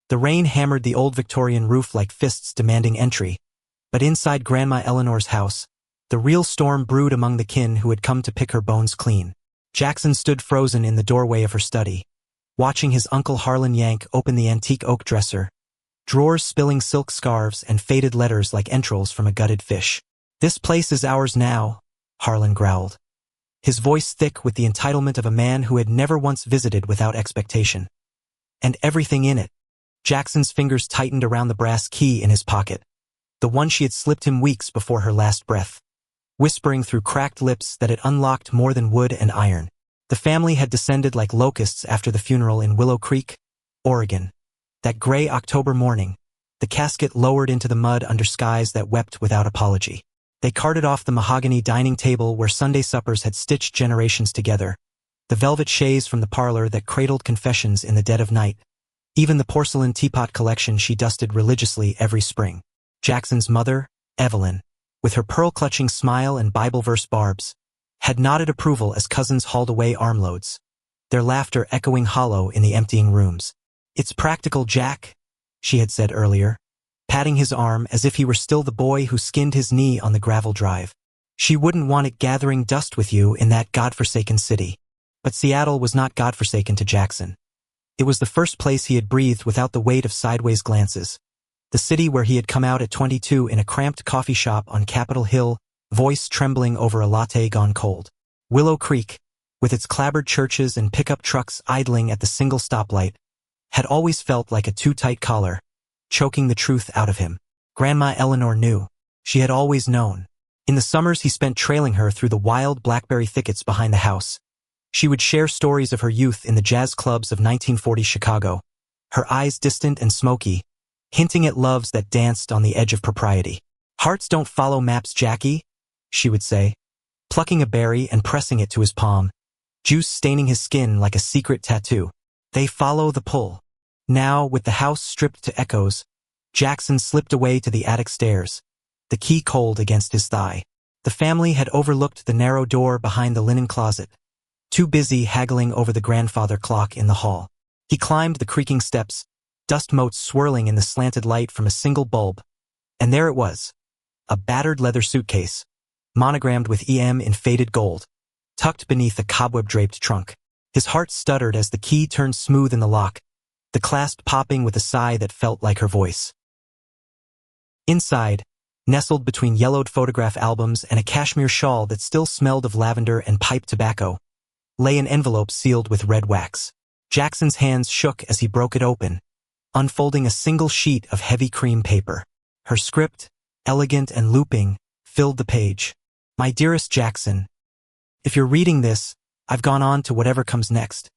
The rain hammered the old Victorian roof like fists demanding entry, but inside Grandma Eleanor's house, the real storm brewed among the kin who had come to pick her bones clean. Jackson stood frozen in the doorway of her study, watching his Uncle Harlan Yank open the antique oak dresser, drawers spilling silk scarves and faded letters like entrails from a gutted fish. "This place is ours now," Harlan growled, his voice thick with the entitlement of a man who had never once visited without expectation. "And everything in it." Jackson's fingers tightened around the brass key in his pocket, the one she had slipped him weeks before her last breath, whispering through cracked lips that it unlocked more than wood and iron. The family had descended like locusts after the funeral in Willow Creek, Oregon. That gray October morning, the casket lowered into the mud under skies that wept without apology. They carted off the mahogany dining table where Sunday suppers had stitched generations together, the velvet chaise from the parlor that cradled confessions in the dead of night, even the porcelain teapot collection she dusted religiously every spring. Jackson's mother, Evelyn, with her pearl-clutching smile and Bible verse barbs, had nodded approval as cousins hauled away armloads, their laughter echoing hollow in the emptying rooms. "It's practical, Jack," she had said earlier, patting his arm as if he were still the boy who skinned his knee on the gravel drive. She wouldn't want it gathering dust with you in that godforsaken city. But Seattle was not godforsaken to Jackson. It was the first place he had breathed without the weight of sideways glances. The city where he had come out at 22 in a cramped coffee shop on Capitol Hill, voice trembling over a latte gone cold. Willow Creek, with its clabbered churches and pickup trucks idling at the single stoplight, had always felt like a too-tight collar, choking the truth out of him. Grandma Eleanor knew. She had always known. In the summers he spent trailing her through the wild blackberry thickets behind the house. She would share stories of her youth in the jazz clubs of 1940 Chicago, her eyes distant and smoky, hinting at loves that danced on the edge of propriety. "Hearts don't follow maps, Jackie," she would say, plucking a berry and pressing it to his palm, juice staining his skin like a secret tattoo. "They follow the pull." Now, with the house stripped to echoes, Jackson slipped away to the attic stairs, the key cold against his thigh. The family had overlooked the narrow door behind the linen closet, too busy haggling over the grandfather clock in the hall. He climbed the creaking steps, dust motes swirling in the slanted light from a single bulb, and there it was, a battered leather suitcase, monogrammed with EM in faded gold, tucked beneath a cobweb-draped trunk. His heart stuttered as the key turned smooth in the lock, the clasp popping with a sigh that felt like her voice. Inside, nestled between yellowed photograph albums and a cashmere shawl that still smelled of lavender and pipe tobacco, lay an envelope sealed with red wax. Jackson's hands shook as he broke it open, unfolding a single sheet of heavy cream paper. Her script, elegant and looping, filled the page. "My dearest Jackson, if you're reading this, I've gone on to whatever comes next,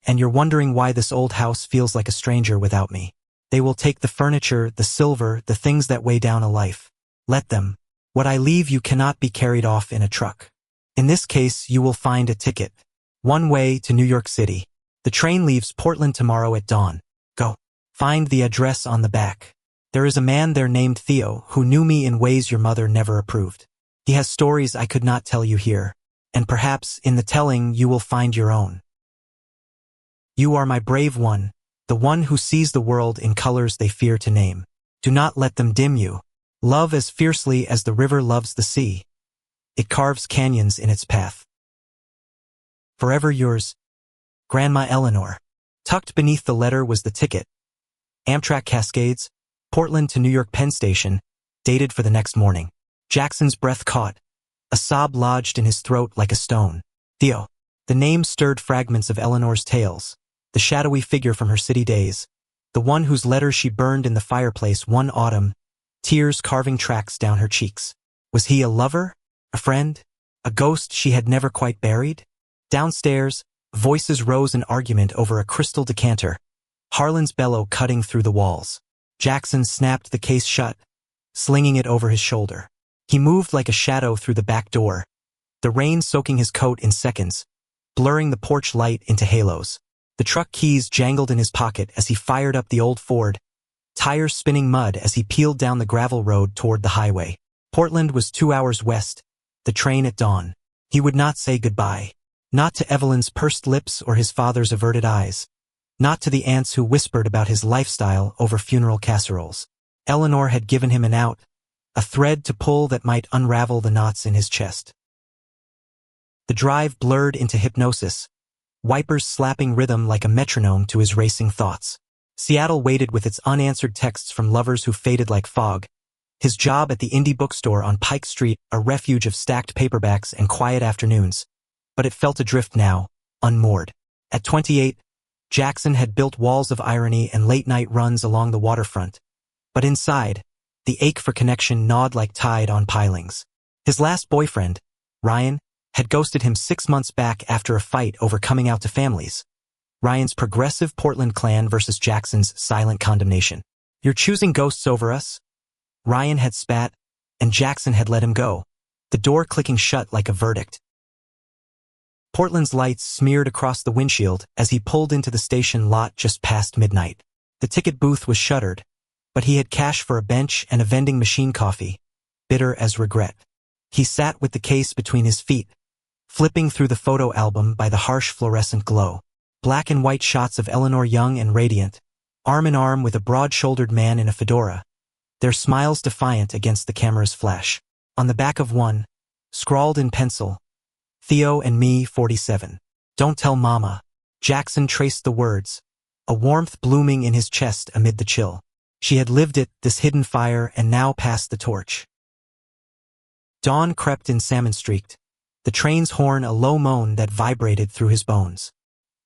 and you're wondering why this old house feels like a stranger without me. They will take the furniture, the silver, the things that weigh down a life. Let them. What I leave you cannot be carried off in a truck. In this case, you will find a ticket. One way to New York City. The train leaves Portland tomorrow at dawn. Go. Find the address on the back. There is a man there named Theo who knew me in ways your mother never approved. He has stories I could not tell you here, and perhaps in the telling you will find your own. You are my brave one, the one who sees the world in colors they fear to name. Do not let them dim you. Love as fiercely as the river loves the sea. It carves canyons in its path. Forever yours, Grandma Eleanor." Tucked beneath the letter was the ticket. Amtrak Cascades, Portland to New York Penn Station, dated for the next morning. Jackson's breath caught. A sob lodged in his throat like a stone. Theo. The name stirred fragments of Eleanor's tales, the shadowy figure from her city days, the one whose letters she burned in the fireplace one autumn, tears carving tracks down her cheeks. Was he a lover? A friend? A ghost she had never quite buried? Downstairs, voices rose in argument over a crystal decanter, Harlan's bellow cutting through the walls. Jackson snapped the case shut, slinging it over his shoulder. He moved like a shadow through the back door, the rain soaking his coat in seconds, blurring the porch light into halos. The truck keys jangled in his pocket as he fired up the old Ford, tires spinning mud as he peeled down the gravel road toward the highway. Portland was 2 hours west, the train at dawn. He would not say goodbye. Not to Evelyn's pursed lips or his father's averted eyes. not to the aunts who whispered about his lifestyle over funeral casseroles. Eleanor had given him an out, a thread to pull that might unravel the knots in his chest. The drive blurred into hypnosis, wipers slapping rhythm like a metronome to his racing thoughts. Seattle waited with its unanswered texts from lovers who faded like fog, his job at the indie bookstore on Pike Street a refuge of stacked paperbacks and quiet afternoons, but it felt adrift now, unmoored. At 28, Jackson had built walls of irony and late-night runs along the waterfront, but inside, the ache for connection gnawed like tide on pilings. His last boyfriend, Ryan, had ghosted him 6 months back after a fight over coming out to families. Ryan's progressive Portland clan versus Jackson's silent condemnation. "You're choosing ghosts over us?" Ryan had spat, and Jackson had let him go, the door clicking shut like a verdict. Portland's lights smeared across the windshield as he pulled into the station lot just past midnight. The ticket booth was shuttered, but he had cash for a bench and a vending machine coffee, bitter as regret. He sat with the case between his feet, flipping through the photo album by the harsh fluorescent glow. Black and white shots of Eleanor young and radiant, arm in arm with a broad-shouldered man in a fedora, their smiles defiant against the camera's flash. On the back of one, scrawled in pencil, "Theo and me, 47. Don't tell Mama." Jackson traced the words, a warmth blooming in his chest amid the chill. She had lived it, this hidden fire, and now passed the torch. Dawn crept in salmon-streaked, the train's horn a low moan that vibrated through his bones.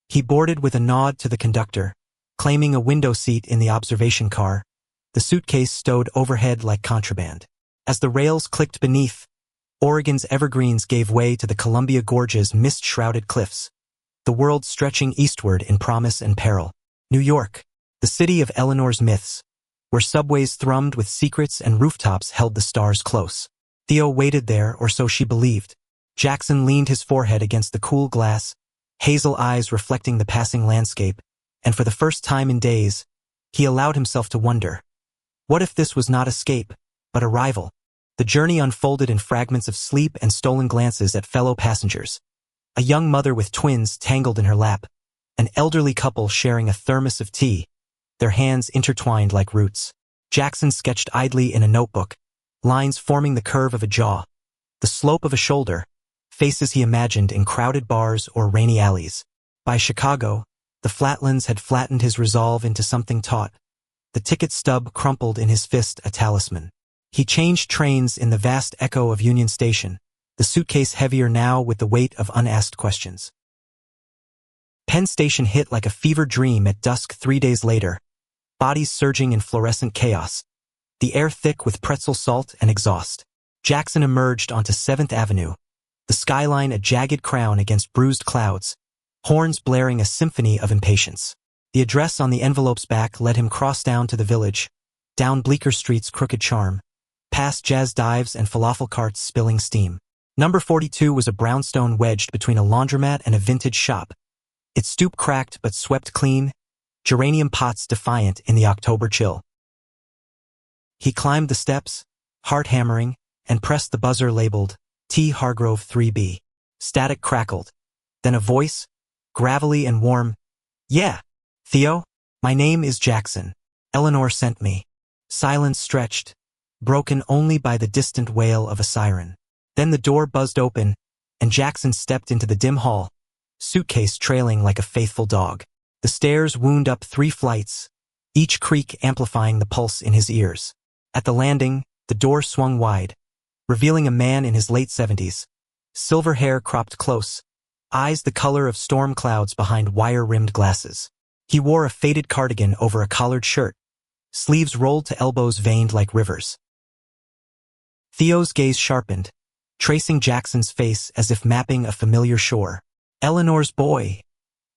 He boarded with a nod to the conductor, claiming a window seat in the observation car, the suitcase stowed overhead like contraband. As the rails clicked beneath, Oregon's evergreens gave way to the Columbia Gorge's mist-shrouded cliffs, the world stretching eastward in promise and peril. New York, the city of Eleanor's myths, where subways thrummed with secrets and rooftops held the stars close. Theo waited there, or so she believed. Jackson leaned his forehead against the cool glass, hazel eyes reflecting the passing landscape, and for the first time in days, he allowed himself to wonder. What if this was not escape, but arrival? The journey unfolded in fragments of sleep and stolen glances at fellow passengers. A young mother with twins tangled in her lap, an elderly couple sharing a thermos of tea, their hands intertwined like roots. Jackson sketched idly in a notebook, lines forming the curve of a jaw, the slope of a shoulder, faces he imagined in crowded bars or rainy alleys. By Chicago, the flatlands had flattened his resolve into something taut. The ticket stub crumpled in his fist, a talisman. He changed trains in the vast echo of Union Station, the suitcase heavier now with the weight of unasked questions. Penn Station hit like a fever dream at dusk 3 days later, bodies surging in fluorescent chaos, the air thick with pretzel salt and exhaust. Jackson emerged onto 7th Avenue, the skyline a jagged crown against bruised clouds, horns blaring a symphony of impatience. The address on the envelope's back led him cross down to the Village, down Bleecker Street's crooked charm, past jazz dives and falafel carts spilling steam. Number 42 was a brownstone wedged between a laundromat and a vintage shop, its stoop cracked but swept clean, geranium pots defiant in the October chill. He climbed the steps, heart hammering, and pressed the buzzer labeled T. Hargrove 3B. Static crackled. Then a voice, gravelly and warm. "Yeah, Theo, my name is Jackson. Eleanor sent me." Silence stretched, broken only by the distant wail of a siren. Then the door buzzed open, and Jackson stepped into the dim hall, suitcase trailing like a faithful dog. The stairs wound up 3 flights, each creak amplifying the pulse in his ears. At the landing, the door swung wide, revealing a man in his late 70s, silver hair cropped close, eyes the color of storm clouds behind wire-rimmed glasses. He wore a faded cardigan over a collared shirt, sleeves rolled to elbows veined like rivers. Theo's gaze sharpened, tracing Jackson's face as if mapping a familiar shore. "Eleanor's boy,"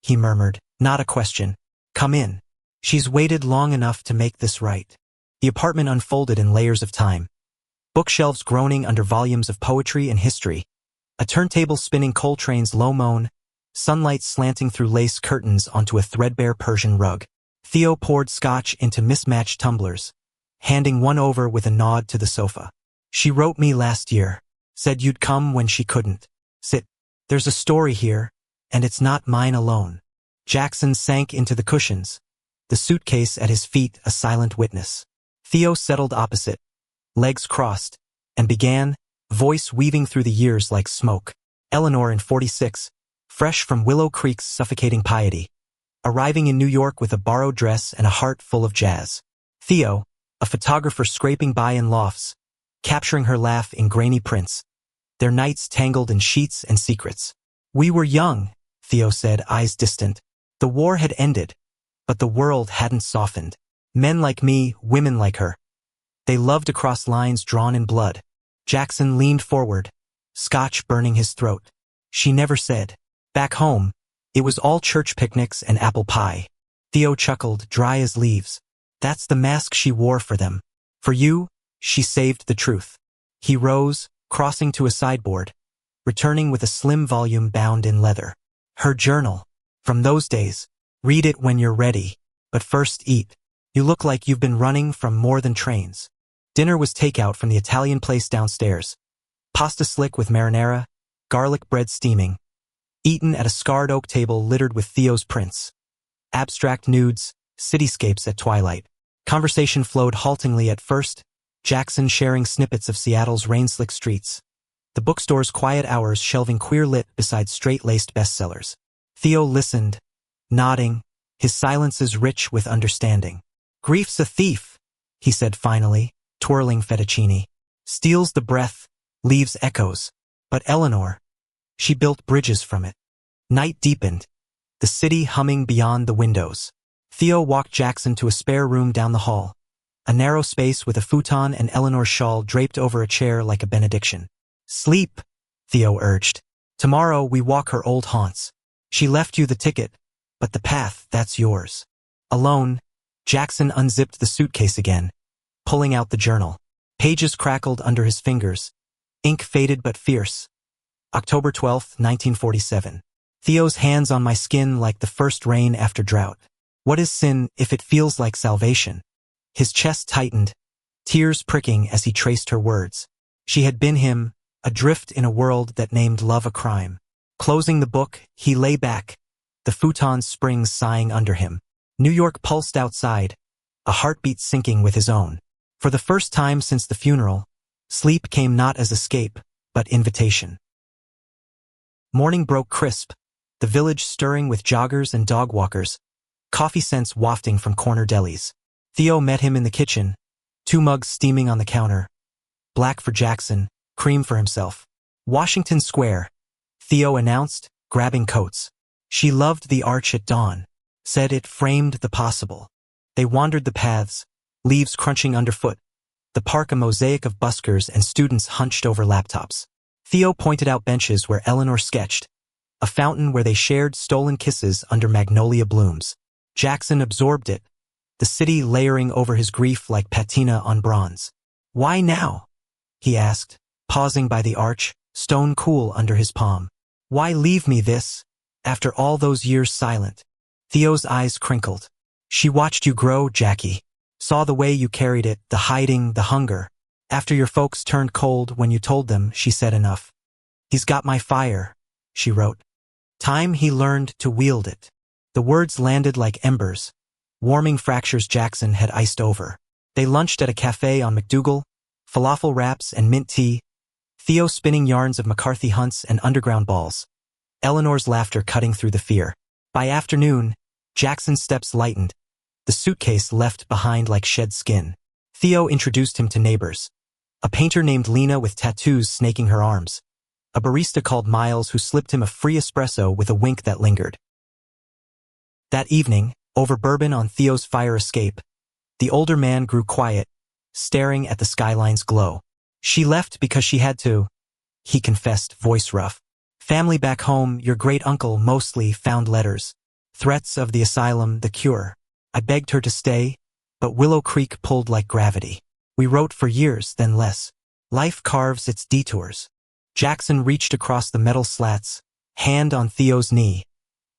he murmured, not a question. "Come in. She's waited long enough to make this right." The apartment unfolded in layers of time, bookshelves groaning under volumes of poetry and history, a turntable spinning Coltrane's low moan, sunlight slanting through lace curtains onto a threadbare Persian rug. Theo poured scotch into mismatched tumblers, handing one over with a nod to the sofa. "She wrote me last year, said you'd come when she couldn't. Sit. There's a story here, and it's not mine alone." Jackson sank into the cushions, the suitcase at his feet a silent witness. Theo settled opposite, legs crossed, and began, voice weaving through the years like smoke. Eleanor in 46, fresh from Willow Creek's suffocating piety, arriving in New York with a borrowed dress and a heart full of jazz. Theo, a photographer scraping by in lofts, capturing her laugh in grainy prints, their nights tangled in sheets and secrets. We were young, Theo said, eyes distant. The war had ended, but the world hadn't softened. Men like me, women like her. They loved across lines drawn in blood. Jackson leaned forward, scotch burning his throat. She never said. Back home, it was all church picnics and apple pie. Theo chuckled, dry as leaves. That's the mask she wore for them. For you, she saved the truth. He rose, crossing to a sideboard, returning with a slim volume bound in leather. Her journal. From those days. Read it when you're ready, but first eat. You look like you've been running from more than trains. Dinner was takeout from the Italian place downstairs. Pasta slick with marinara, garlic bread steaming. Eaten at a scarred oak table littered with Theo's prints. Abstract nudes, cityscapes at twilight. Conversation flowed haltingly at first, Jackson sharing snippets of Seattle's rain-slick streets. The bookstore's quiet hours shelving queer-lit beside straight-laced bestsellers. Theo listened, nodding, his silences rich with understanding. Grief's a thief, he said finally, twirling fettuccine. Steals the breath, leaves echoes. But Eleanor, she built bridges from it. Night deepened, the city humming beyond the windows. Theo walked Jackson to a spare room down the hall, a narrow space with a futon and Eleanor's shawl draped over a chair like a benediction. Sleep, Theo urged. Tomorrow we walk her old haunts. She left you the ticket, but the path, that's yours. Alone, Jackson unzipped the suitcase again, pulling out the journal. Pages crackled under his fingers. Ink faded but fierce. October 12, 1947. Theo's hands on my skin like the first rain after drought. What is sin if it feels like salvation? His chest tightened, tears pricking as he traced her words. She had been him, adrift in a world that named love a crime. Closing the book, he lay back, the futon's springs sighing under him. New York pulsed outside, a heartbeat syncing with his own. For the first time since the funeral, sleep came not as escape, but invitation. Morning broke crisp, the village stirring with joggers and dog walkers, coffee scents wafting from corner delis. Theo met him in the kitchen, 2 mugs steaming on the counter. Black for Jackson, cream for himself. Washington Square, Theo announced, grabbing coats. She loved the arch at dawn, said it framed the possible. They wandered the paths, leaves crunching underfoot, the park a mosaic of buskers and students hunched over laptops. Theo pointed out benches where Eleanor sketched, a fountain where they shared stolen kisses under magnolia blooms. Jackson absorbed it, the city layering over his grief like patina on bronze. Why now? He asked, pausing by the arch, stone cool under his palm. Why leave me this, after all those years silent? Theo's eyes crinkled. She watched you grow, Jackie. Saw the way you carried it, the hiding, the hunger. After your folks turned cold when you told them, she said enough. He's got my fire, she wrote. Time he learned to wield it. The words landed like embers, warming fractures Jackson had iced over. They lunched at a cafe on McDougal, falafel wraps and mint tea, Theo spinning yarns of McCarthy hunts and underground balls. Eleanor's laughter cutting through the fear. By afternoon, Jackson's steps lightened, the suitcase left behind like shed skin. Theo introduced him to neighbors. A painter named Lena with tattoos snaking her arms. A barista called Miles who slipped him a free espresso with a wink that lingered. That evening, over bourbon on Theo's fire escape, the older man grew quiet, staring at the skyline's glow. She left because she had to, he confessed, voice rough. Family back home, your great-uncle mostly found letters. Threats of the asylum, the cure. I begged her to stay, but Willow Creek pulled like gravity. We wrote for years, then less. Life carves its detours. Jackson reached across the metal slats, hand on Theo's knee.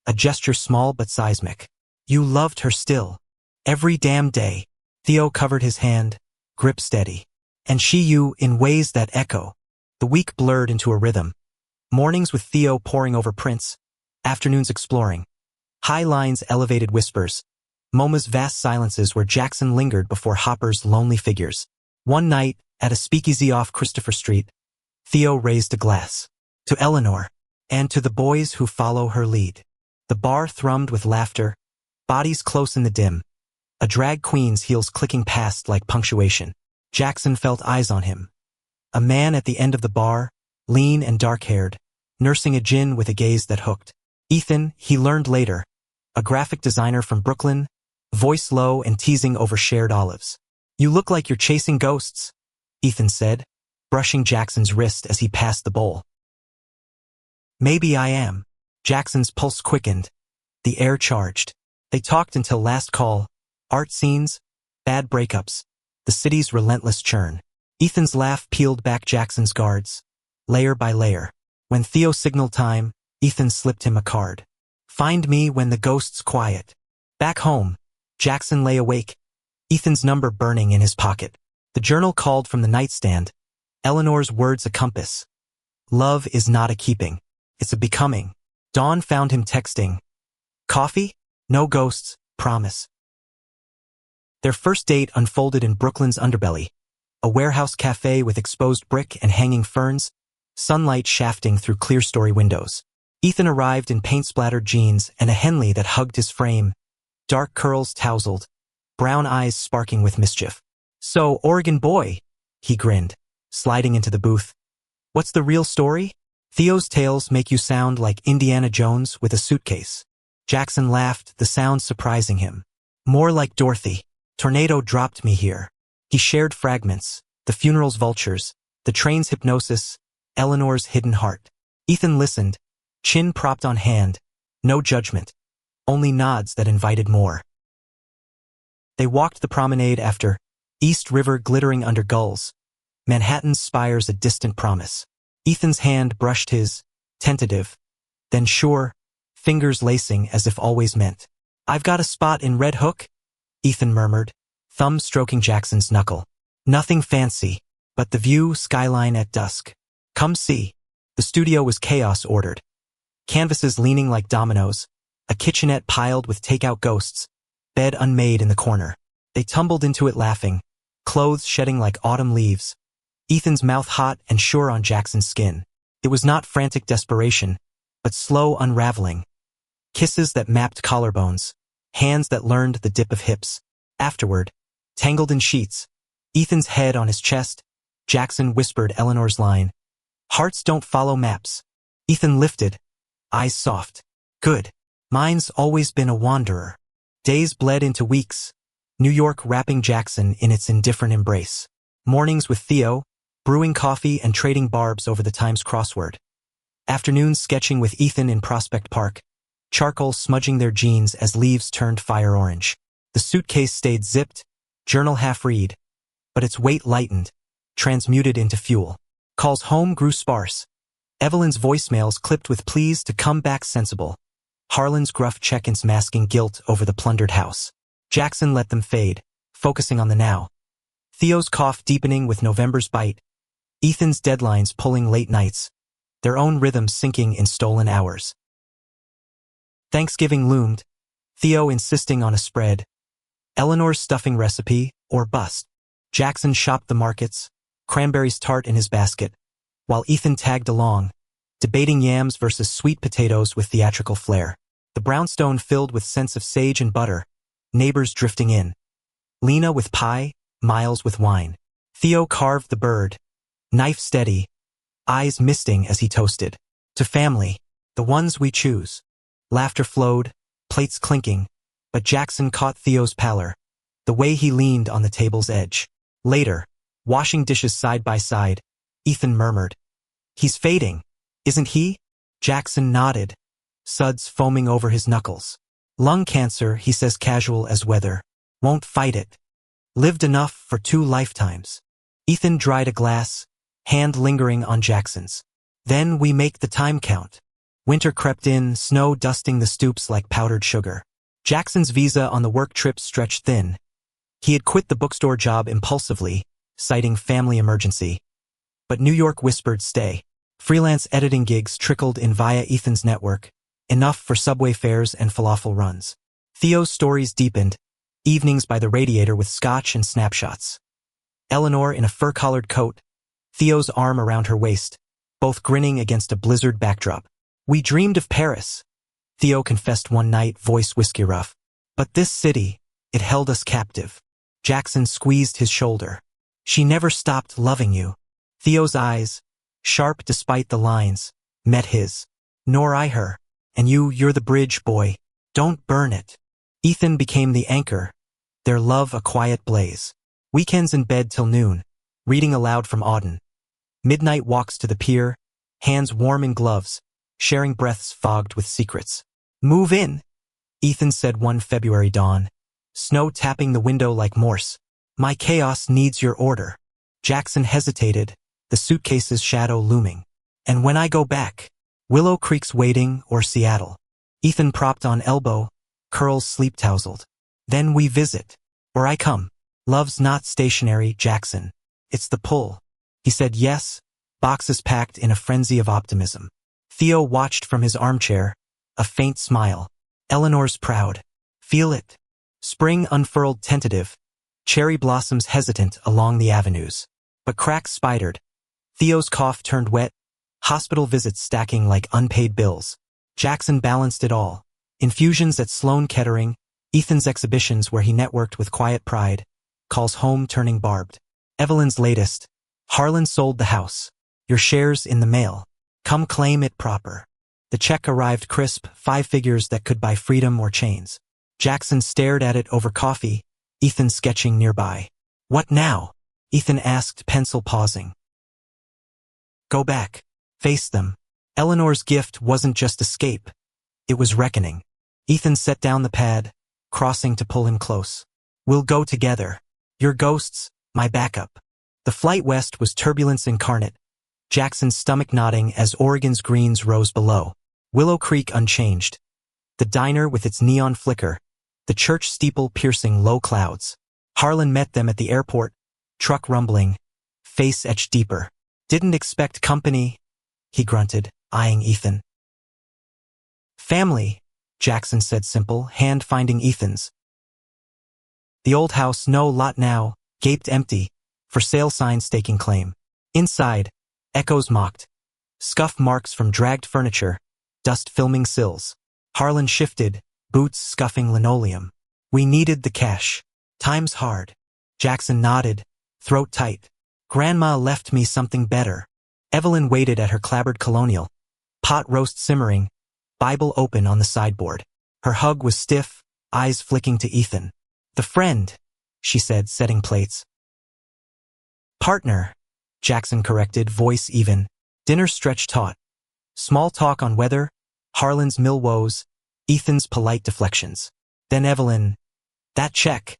A gesture small but seismic. You loved her still. Every damn day. Theo covered his hand, grip steady. And she you in ways that echo. The week blurred into a rhythm. Mornings with Theo poring over prints, afternoons exploring. High lines, elevated whispers. MoMA's vast silences where Jackson lingered before Hopper's lonely figures. One night, at a speakeasy off Christopher Street, Theo raised a glass. To Eleanor, and to the boys who follow her lead. The bar thrummed with laughter, bodies close in the dim. A drag queen's heels clicking past like punctuation. Jackson felt eyes on him. A man at the end of the bar, lean and dark-haired, nursing a gin with a gaze that hooked. Ethan, he learned later, a graphic designer from Brooklyn, voice low and teasing over shared olives. "You look like you're chasing ghosts," Ethan said, brushing Jackson's wrist as he passed the bowl. "Maybe I am." Jackson's pulse quickened. The air charged. They talked until last call, art scenes, bad breakups, the city's relentless churn. Ethan's laugh peeled back Jackson's guards, layer by layer. When Theo signaled time, Ethan slipped him a card. "Find me when the ghost's quiet." Back home, Jackson lay awake, Ethan's number burning in his pocket. The journal called from the nightstand, Eleanor's words a compass. Love is not a keeping, it's a becoming. Dawn found him texting, "Coffee? No ghosts, promise." Their first date unfolded in Brooklyn's underbelly, a warehouse cafe with exposed brick and hanging ferns, sunlight shafting through clear-story windows. Ethan arrived in paint-splattered jeans and a Henley that hugged his frame, dark curls tousled, brown eyes sparking with mischief. "So, Oregon boy," he grinned, sliding into the booth. "What's the real story?" "Theo's tales make you sound like Indiana Jones with a suitcase." Jackson laughed, the sound surprising him. "More like Dorothy. Tornado dropped me here." He shared fragments, the funeral's vultures, the train's hypnosis, Eleanor's hidden heart. Ethan listened, chin propped on hand, no judgment, only nods that invited more. They walked the promenade after, East River glittering under gulls, Manhattan's spires a distant promise. Ethan's hand brushed his, tentative, then sure, fingers lacing as if always meant. "I've got a spot in Red Hook," Ethan murmured, thumb stroking Jackson's knuckle. "Nothing fancy, but the view, skyline at dusk. Come see." The studio was chaos ordered. Canvases leaning like dominoes, a kitchenette piled with takeout ghosts, bed unmade in the corner. They tumbled into it laughing, clothes shedding like autumn leaves, Ethan's mouth hot and sure on Jackson's skin. It was not frantic desperation, but slow unraveling. Kisses that mapped collarbones, hands that learned the dip of hips. Afterward, tangled in sheets, Ethan's head on his chest, Jackson whispered Eleanor's line. "Hearts don't follow maps." Ethan lifted, eyes soft. "Good. Mine's always been a wanderer." Days bled into weeks, New York wrapping Jackson in its indifferent embrace. Mornings with Theo, brewing coffee and trading barbs over the Times crossword. Afternoons sketching with Ethan in Prospect Park, charcoal smudging their jeans as leaves turned fire orange. The suitcase stayed zipped, journal half-read, but its weight lightened, transmuted into fuel. Calls home grew sparse. Evelyn's voicemails clipped with pleas to come back sensible. Harlan's gruff check-ins masking guilt over the plundered house. Jackson let them fade, focusing on the now. Theo's cough deepening with November's bite. Ethan's deadlines pulling late nights, their own rhythms sinking in stolen hours. Thanksgiving loomed, Theo insisting on a spread. Eleanor's stuffing recipe, or bust. Jackson shopped the markets, cranberries tart in his basket, while Ethan tagged along, debating yams versus sweet potatoes with theatrical flair. The brownstone filled with scents of sage and butter, neighbors drifting in. Lena with pie, Miles with wine. Theo carved the bird, knife steady, eyes misting as he toasted. "To family, the ones we choose." Laughter flowed, plates clinking, but Jackson caught Theo's pallor, the way he leaned on the table's edge. Later, washing dishes side by side, Ethan murmured, "He's fading, isn't he?" Jackson nodded, suds foaming over his knuckles. "Lung cancer," he says casual as weather. "Won't fight it. Lived enough for 2 lifetimes." Ethan dried a glass, hand lingering on Jackson's. "Then we make the time count." Winter crept in, snow dusting the stoops like powdered sugar. Jackson's visa on the work trip stretched thin. He had quit the bookstore job impulsively, citing family emergency. But New York whispered stay. Freelance editing gigs trickled in via Ethan's network, enough for subway fares and falafel runs. Theo's stories deepened, evenings by the radiator with scotch and snapshots. Eleanor in a fur-collared coat, Theo's arm around her waist, both grinning against a blizzard backdrop. We dreamed of Paris, Theo confessed one night, voice whiskey rough. But this city, it held us captive. Jackson squeezed his shoulder. She never stopped loving you. Theo's eyes, sharp despite the lines, met his. Nor I her. And you're the bridge, boy. Don't burn it. Ethan became the anchor, their love a quiet blaze. Weekends in bed till noon, reading aloud from Auden. Midnight walks to the pier, hands warm in gloves, sharing breaths fogged with secrets. Move in, Ethan said one February dawn, snow tapping the window like Morse. My chaos needs your order. Jackson hesitated, the suitcase's shadow looming. And when I go back, Willow Creek's waiting or Seattle. Ethan propped on elbow, curls sleep-tousled. Then we visit. Or I come. Love's not stationary, Jackson. It's the pull. He said yes, boxes packed in a frenzy of optimism. Theo watched from his armchair, a faint smile. Eleanor's proud. Feel it. Spring unfurled tentative, cherry blossoms hesitant along the avenues. But cracks spidered. Theo's cough turned wet, hospital visits stacking like unpaid bills. Jackson balanced it all. Infusions at Sloan Kettering, Ethan's exhibitions where he networked with quiet pride, calls home turning barbed. Evelyn's latest. Harlan sold the house. Your shares in the mail. Come claim it proper. The check arrived crisp, 5 figures that could buy freedom or chains. Jackson stared at it over coffee, Ethan sketching nearby. What now? Ethan asked, pencil pausing. Go back. Face them. Eleanor's gift wasn't just escape. It was reckoning. Ethan set down the pad, crossing to pull him close. We'll go together. Your ghosts, my backup. The flight west was turbulence incarnate, Jackson's stomach nodding as Oregon's greens rose below. Willow Creek unchanged. The diner with its neon flicker, the church steeple piercing low clouds. Harlan met them at the airport, truck rumbling, face etched deeper. Didn't expect company, he grunted, eyeing Ethan. Family, Jackson said simple, hand finding Ethan's. The old house, no lot now, gaped empty, for sale sign staking claim. Inside, echoes mocked. Scuff marks from dragged furniture, dust filming sills. Harlan shifted, boots scuffing linoleum. We needed the cash. Time's hard. Jackson nodded, throat tight. Grandma left me something better. Evelyn waited at her clabbered colonial, pot roast simmering, Bible open on the sideboard. Her hug was stiff, eyes flicking to Ethan. The friend, she said, setting plates. Partner, Jackson corrected, voice even. Dinner stretch taut. Small talk on weather, Harlan's mill woes, Ethan's polite deflections. Then Evelyn, that check.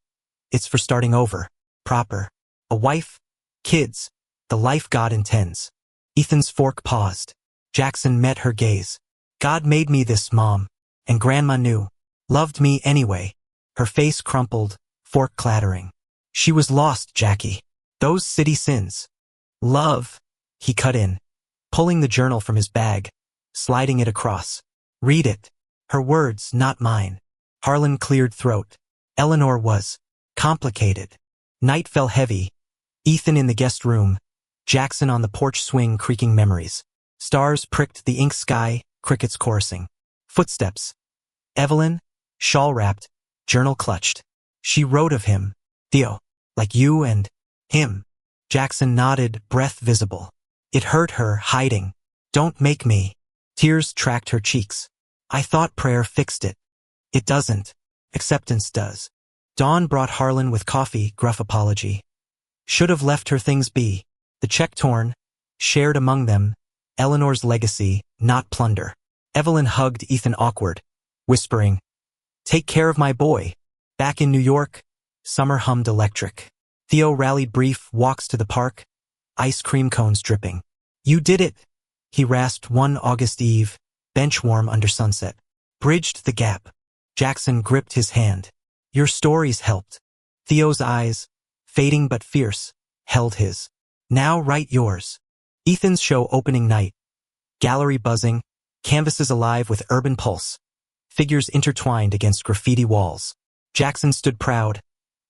It's for starting over. Proper. A wife, kids, the life God intends. Ethan's fork paused. Jackson met her gaze. God made me this, Mom. And Grandma knew. Loved me anyway. Her face crumpled, fork clattering. She was lost, Jackie. Those city sins. Love, he cut in, pulling the journal from his bag, sliding it across. Read it. Her words, not mine. Harlan cleared throat. Eleanor was complicated. Night fell heavy. Ethan in the guest room, Jackson on the porch swing creaking memories. Stars pricked the ink sky, crickets chorusing. Footsteps. Evelyn, shawl wrapped, journal clutched. She wrote of him, Theo, like you and him. Jackson nodded, breath visible. It hurt her, hiding. Don't make me. Tears tracked her cheeks. I thought prayer fixed it. It doesn't. Acceptance does. Dawn brought Harlan with coffee, gruff apology. Should have left her things be. The check torn, shared among them, Eleanor's legacy, not plunder. Evelyn hugged Ethan awkward, whispering, Take care of my boy. Back in New York, summer hummed electric. Theo rallied brief walks to the park, ice cream cones dripping. You did it, he rasped one August eve, bench warm under sunset. Bridged the gap. Jackson gripped his hand. Your stories helped. Theo's eyes, fading but fierce, held his. Now write yours. Ethan's show opening night. Gallery buzzing, canvases alive with urban pulse, figures intertwined against graffiti walls. Jackson stood proud,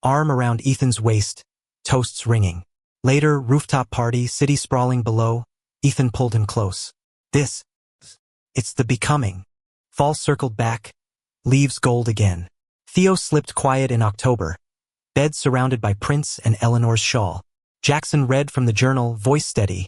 arm around Ethan's waist, toasts ringing. Later, rooftop party, city sprawling below, Ethan pulled him close. It's the becoming. Fall circled back, leaves gold again. Theo slipped quiet in October, bed surrounded by Prince and Eleanor's shawl. Jackson read from the journal, voice steady.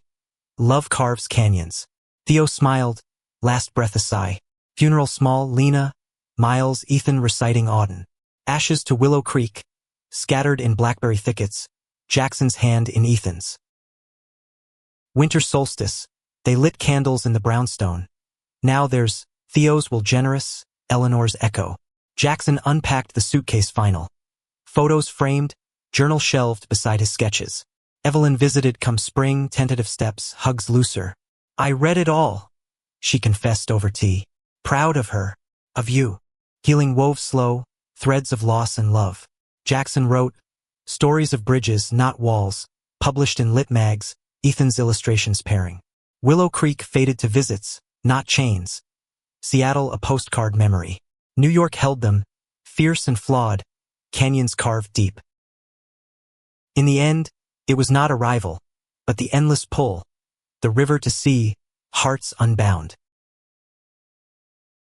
Love carves canyons. Theo smiled, last breath a sigh. Funeral small, Lena, Miles, Ethan reciting Auden. Ashes to Willow Creek, scattered in blackberry thickets, Jackson's hand in Ethan's. Winter solstice, they lit candles in the brownstone. Now there's Theo's will generous, Eleanor's echo. Jackson unpacked the suitcase final. Photos framed, journal shelved beside his sketches. Evelyn visited come spring, tentative steps, hugs looser. I read it all, she confessed over tea. Proud of her, of you. Healing wove slow, threads of loss and love. Jackson wrote, stories of bridges, not walls, published in lit mags, Ethan's illustrations pairing. Willow Creek faded to visits, not chains. Seattle a postcard memory. New York held them, fierce and flawed, canyons carved deep. In the end, it was not arrival, but the endless pull, the river to sea, hearts unbound.